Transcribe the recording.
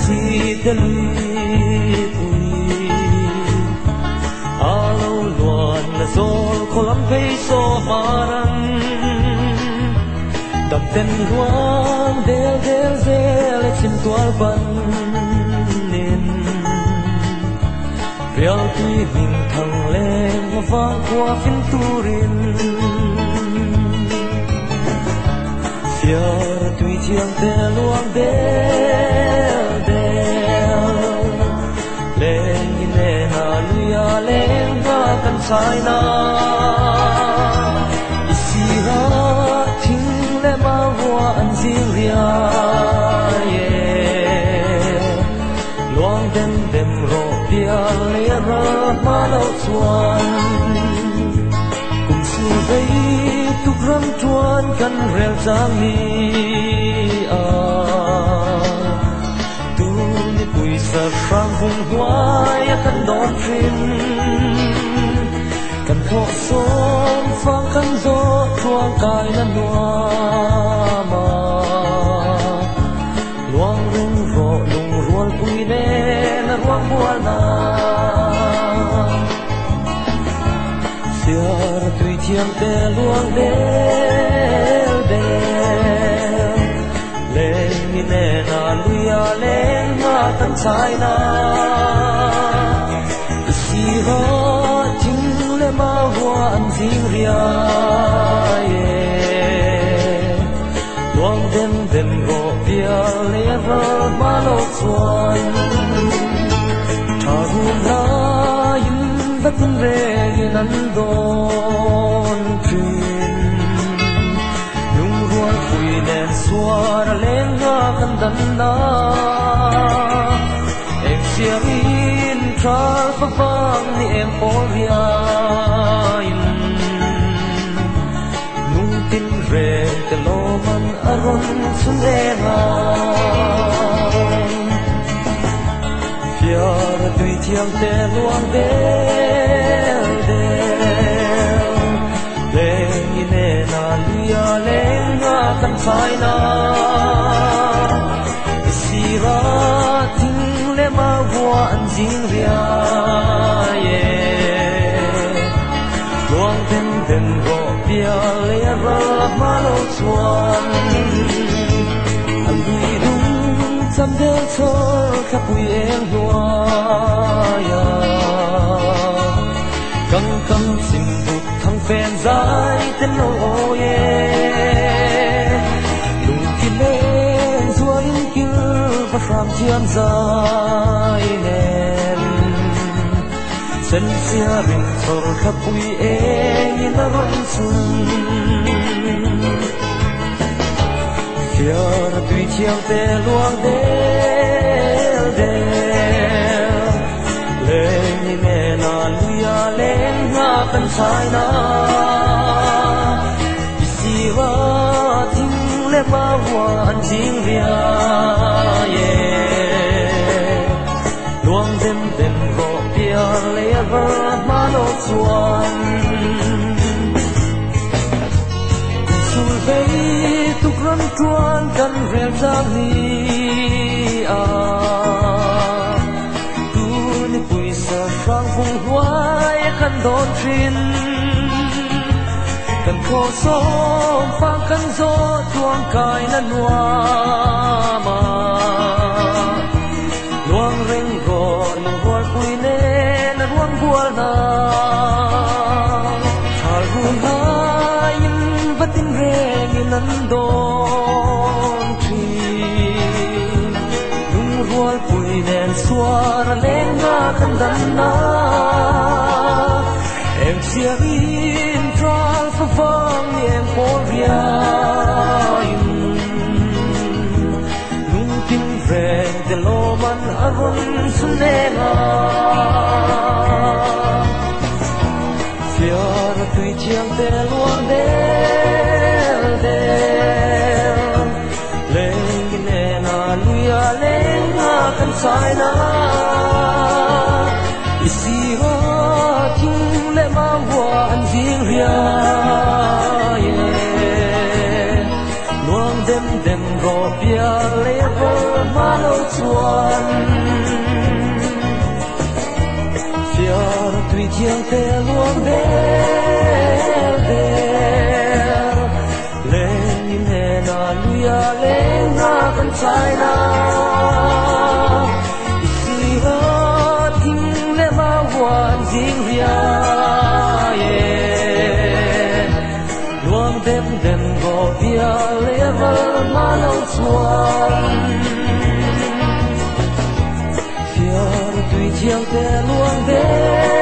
chi tên ui alo luan là zol kolam pei so maran đập tên luan del del del chim tual ban nin rial tui mình thằng lên hoa vang qua phiên turin fiar tui thiang te luang del del lên ne na luya lên ga kan sai na isira thing le ma wa an zing ria ye luang dem dem ro pia le ra ma lo chuan kum su vei tu ram chuan kan rel sang ni a tu ni pui sa sang hung huai kan don trin kan tho som phang kan zo chuang kai na nuwa ma luang rung ro lung rual pui ne na ruang bual na fiar tui thiam te luang del del lên mi ne na luya lên na tan sai na si ra ching le ma hoa an jing ria ye luang dem dem ro pia le ra ma lo chuan tharu na yin da tin re nan don trin lung rual pui nen suar lên nga kan dan na em siam in tral fa vang ni em poria in nung tin re te lo man aron sun e nga fiar tui thiam te luang del del lên ne na luya lên nga kan sai na isira thing le ma wa an jing ria ye luang den den ro pia le ra ma lo chuan an lui dung cham del chor kha pui em hua ya căng căng sim bút thăng phen dài tên nô ye lung kim lên zua in kil và phàm chiam dài nen sen sia rin chor khap pui e in a ron sun fiar tui chiang te luang del del lên ne na luya lên nga kan sai na isira thing le ma wa an jing ria ye luang dem dem ro pia le va ma lo chuan sul vei tu ran chuan kan rel jam ni a tu ni pui sa sang hung huai kan don trin kan kho som phang kan zo chuang kai na nuwa ma luang reng go lung hual pui ne na ruang bual na thal gun hai in vatin reng in an don trin lung hual pui nen suar lên nga kan dan na em sia in tral fa vang em poria lung tin re de lo man aron sunenga fiar tui chiang te luang del del lên ne na luya lên nga kan sai na isira thing le ma wa an jing ria ye luang dem dem ro pia le ro ma lo chuan mang đêm đêm gò bia lê vơ má lâu xuân phiêu tùy chiang tê luang đêm